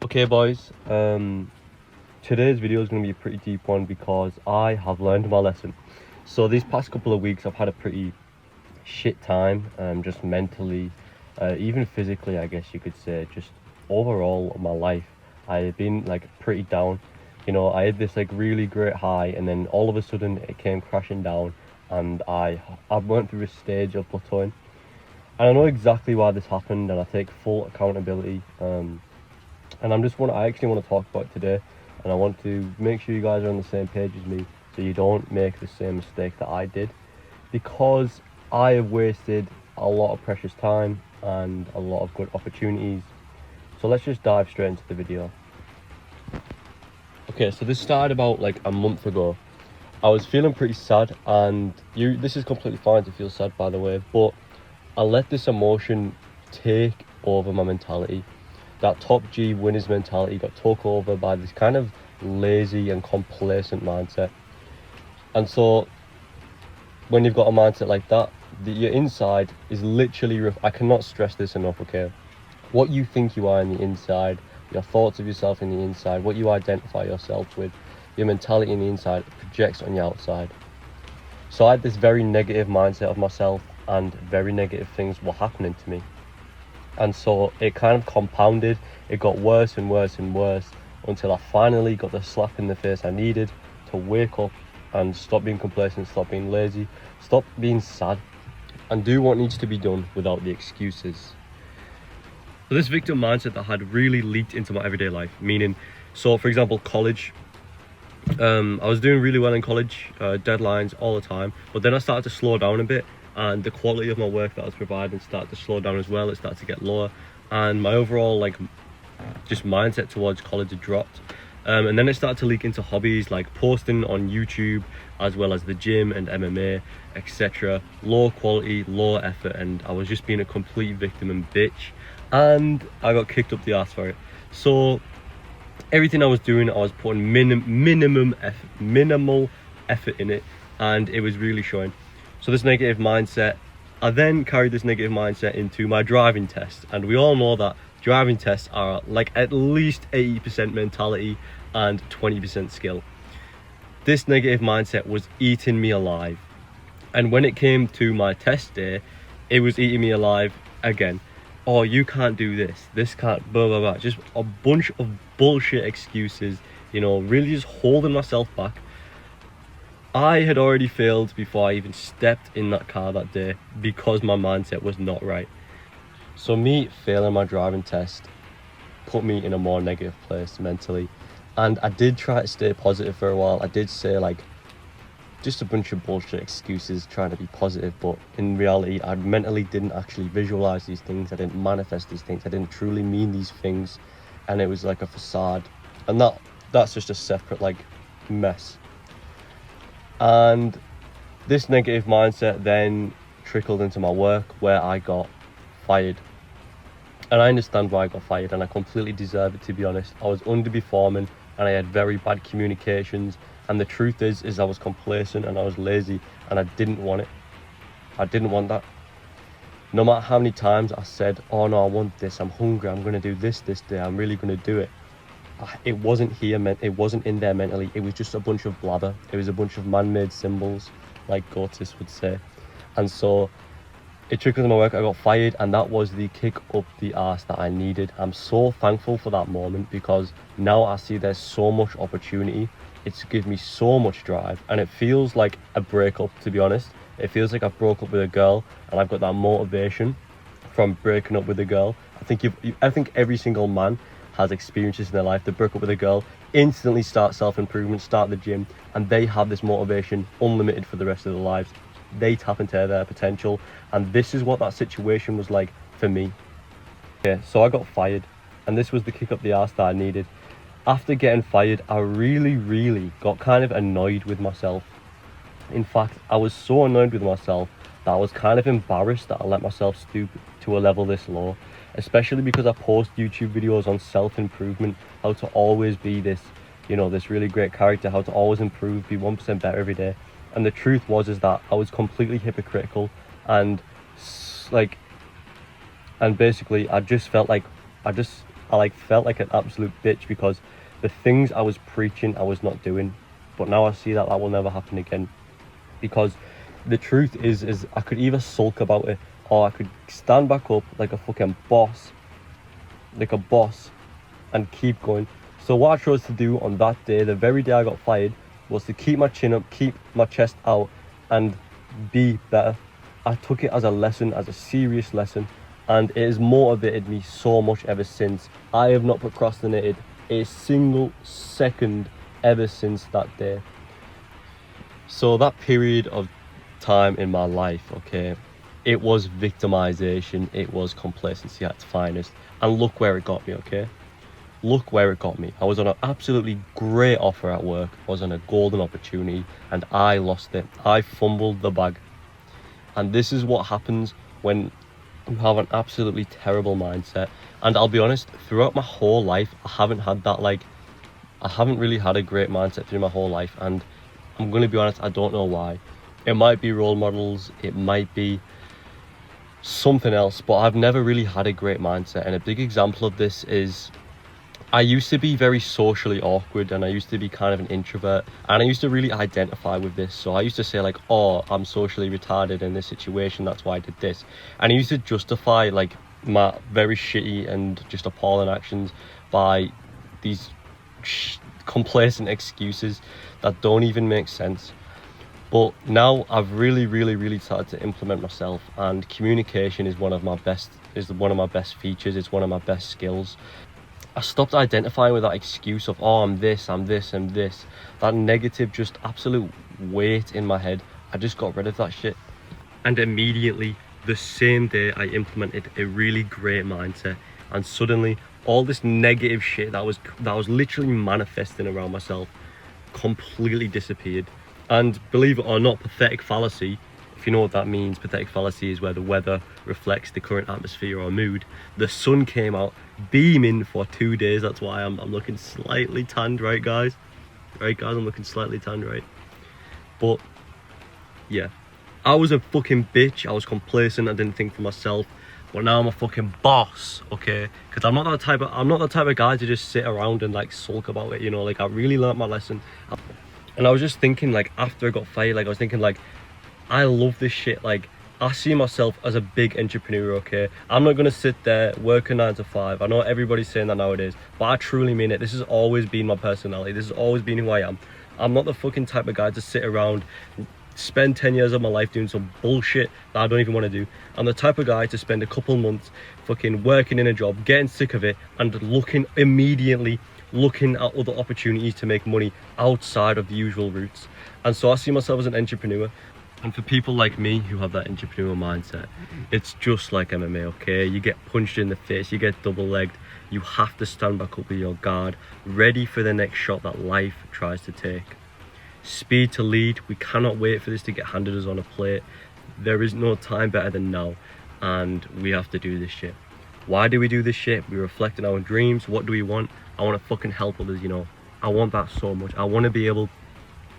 Okay boys, today's video is going to be a pretty deep one because I have learned my lesson. So these past couple of weeks I've had a pretty shit time, just mentally, even physically I guess you could say. Just overall my life I've been like pretty down. I had this like really great high, and then all of a sudden it came crashing down, and I went through a stage of plateauing. And I know exactly why this happened, and I take full accountability. And I actually want to talk about it today, and I want to make sure you guys are on the same page as me, so you don't make the same mistake that I did, because I have wasted a lot of precious time and a lot of good opportunities. So let's just dive straight into the video. Okay, so this started about like a month ago. I was feeling pretty sad, and this is completely fine to feel sad, by the way, but I let this emotion take over my mentality. That top G winners mentality got took over by this kind of lazy and complacent mindset. And so when you've got a mindset like that, your inside is literally, I cannot stress this enough, okay? What you think you are in the inside, your thoughts of yourself in the inside, what you identify yourself with, your mentality in the inside projects on the outside. So I had this very negative mindset of myself, and very negative things were happening to me. And so it kind of compounded. It got worse and worse and worse until I finally got the slap in the face I needed to wake up and stop being complacent, stop being lazy, stop being sad, and do what needs to be done without the excuses. So this victim mindset that had really leaked into my everyday life, meaning, so for example, college. I was doing really well in college, deadlines all the time, but then I started to slow down a bit, and the quality of my work that I was providing started to slow down as well. It started to get lower, and my overall just mindset towards college had dropped. And then it started to leak into hobbies like posting on YouTube, as well as the gym and MMA, etc. Low quality, low effort, and I was just being a complete victim and bitch, and I got kicked up the ass for it. So everything I was doing, I was putting minimal effort in it, and it was really showing. So this negative mindset, I then carried this negative mindset into my driving test, and we all know that driving tests are like at least 80% mentality and 20% skill. This negative mindset was eating me alive, and when it came to my test day, it was eating me alive again. Oh, you can't do this can't, blah blah blah, just a bunch of bullshit excuses, really just holding myself back. I had already failed before I even stepped in that car that day because my mindset was not right. So me failing my driving test put me in a more negative place mentally, and I did try to stay positive for a while. I did say just a bunch of bullshit excuses trying to be positive, but in reality I mentally didn't actually visualize these things. I didn't manifest these things. I didn't truly mean these things, and it was like a facade, and that's just a separate mess. And this negative mindset then trickled into my work, where I got fired. And I understand why I got fired, and I completely deserve it, to be honest. I was underperforming, and I had very bad communications, and the truth is I was complacent and I was lazy, and I didn't want it. I didn't want that. No matter how many times I said, oh no, I want this, I'm hungry, I'm going to do this day, I'm really going to do it. It wasn't it wasn't in there mentally. It was just a bunch of blather. It was a bunch of man-made symbols, like Gortis would say. And so it trickled in my work. I got fired, and that was the kick up the arse that I needed. I'm so thankful for that moment, because now I see there's so much opportunity. It's given me so much drive, and it feels like a breakup, to be honest. It feels like I broke up with a girl, and I've got that motivation from breaking up with a girl. I think every single man has experiences in their life. They break up with a girl, instantly start self-improvement, start the gym, and they have this motivation unlimited for the rest of their lives. They tap into their potential, and this is what that situation was like for me. Yeah, so I got fired, and this was the kick up the arse that I needed. After getting fired, I really got kind of annoyed with myself. In fact, I was so annoyed with myself that I was kind of embarrassed that I let myself stoop to a level this low, especially because I post YouTube videos on self-improvement, how to always be this really great character, how to always improve, be 1% better every day. And the truth is that I was completely hypocritical, and basically I just felt like I just I like felt like an absolute bitch because the things I was preaching I was not doing. But now I see that will never happen again, because the truth is I could either sulk about it or I could stand back up like a fucking boss, and keep going. So what I chose to do on that day, the very day I got fired, was to keep my chin up, keep my chest out, and be better. I took it as a lesson, as a serious lesson, and it has motivated me so much ever since. I have not procrastinated a single second ever since that day. So that period of time in my life, okay, it was victimization, it was complacency at its finest, and look where it got me, okay? Look where it got me. I was on an absolutely great offer at work. I was on a golden opportunity and I lost it. I fumbled the bag. And this is what happens when you have an absolutely terrible mindset. And I'll be honest, throughout my whole life, I haven't had that, I haven't really had a great mindset through my whole life. And I'm going to be honest, I don't know why. It might be role models, it might be something else, but I've never really had a great mindset. And a big example of this is I used to be very socially awkward, and I used to be kind of an introvert, and I used to really identify with this. So I used to say like, oh, I'm socially retarded in this situation, that's why I did this. And I used to justify like my very shitty and just appalling actions by these complacent excuses that don't even make sense. But now I've really started to implement myself, and communication is one of my best features. It's one of my best skills. I stopped identifying with that excuse of, oh, I'm this, that negative, just absolute weight in my head. I just got rid of that shit, and immediately the same day I implemented a really great mindset, and suddenly all this negative shit that was literally manifesting around myself completely disappeared. And believe it or not, pathetic fallacy, if you know what that means, pathetic fallacy is where the weather reflects the current atmosphere or mood. The sun came out beaming for 2 days. That's why I'm looking slightly tanned, right guys? Right guys, I'm looking slightly tanned, right? But yeah, I was a fucking bitch. I was complacent. I didn't think for myself. But now I'm a fucking boss, okay? Because I'm not that type of guy to just sit around and like sulk about it, you know? Like, I really learnt my lesson. And I was just thinking, like, after I got fired, like, I was thinking, like, I love this shit. Like, I see myself as a big entrepreneur, okay? I'm not gonna sit there, work a 9 to 5. I know everybody's saying that nowadays, but I truly mean it. This has always been my personality. This has always been who I am. I'm not the fucking type of guy to sit around, spend 10 years of my life doing some bullshit that I don't even want to do. I'm the type of guy to spend a couple months fucking working in a job, getting sick of it, and immediately looking at other opportunities to make money outside of the usual routes. And so I see myself as an entrepreneur. And for people like me who have that entrepreneur mindset, it's just like MMA, okay? You get punched in the face, you get double-legged, you have to stand back up with your guard, ready for the next shot that life tries to take. Speed to lead, we cannot wait for this to get handed us on a plate. There is no time better than now, and we have to do this shit. Why do we do this shit? We reflect on our dreams. What do we want? I want to fucking help others, you know? I want that so much. I want to be able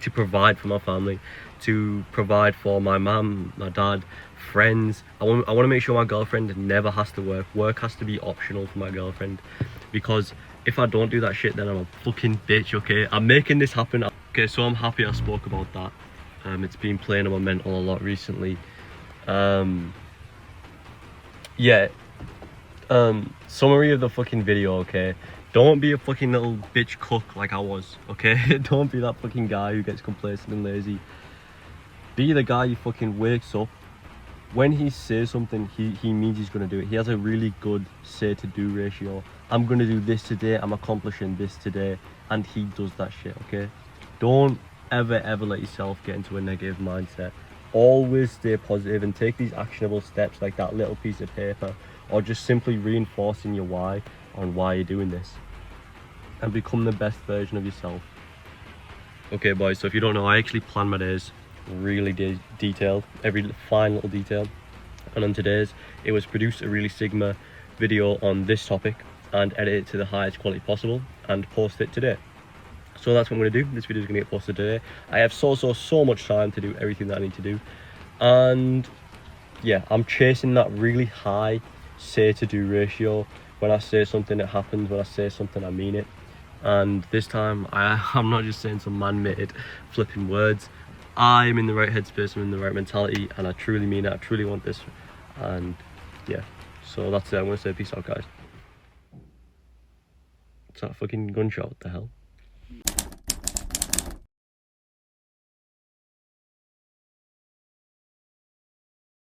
to provide for my family, to provide for my mum, my dad, friends. I want to make sure my girlfriend never has to work. Work has to be optional for my girlfriend, because if I don't do that shit, then I'm a fucking bitch, okay? I'm making this happen. Okay, so I'm happy I spoke about that. It's been playing on my mental a lot recently. Summary of the fucking video, okay? Don't be a fucking little bitch cook like I was, okay? Don't be that fucking guy who gets complacent and lazy. Be the guy who fucking wakes up. When he says something, he means he's gonna do it. He has a really good say to do ratio. I'm gonna do this today, I'm accomplishing this today, and he does that shit, okay? Don't ever let yourself get into a negative mindset. Always stay positive and take these actionable steps, like that little piece of paper, or just simply reinforcing your why on why you're doing this, and become the best version of yourself. Okay boys, so if you don't know, I actually plan my days really detailed, every fine little detail, and on today's it was produce a really Sigma video on this topic and edit it to the highest quality possible and post it today. So that's what I'm going to do. This video is going to get posted today. I have so much time to do everything that I need to do, and yeah, I'm chasing that really high say to do ratio When I say something, it happens. When I say something, I mean it. And this time, I'm not just saying some man-made flipping words. I'm in the right headspace, I'm in the right mentality, and I truly mean it. I truly want this. And yeah, so that's it. I'm gonna say peace out, guys. Is that a fucking gunshot? What the hell?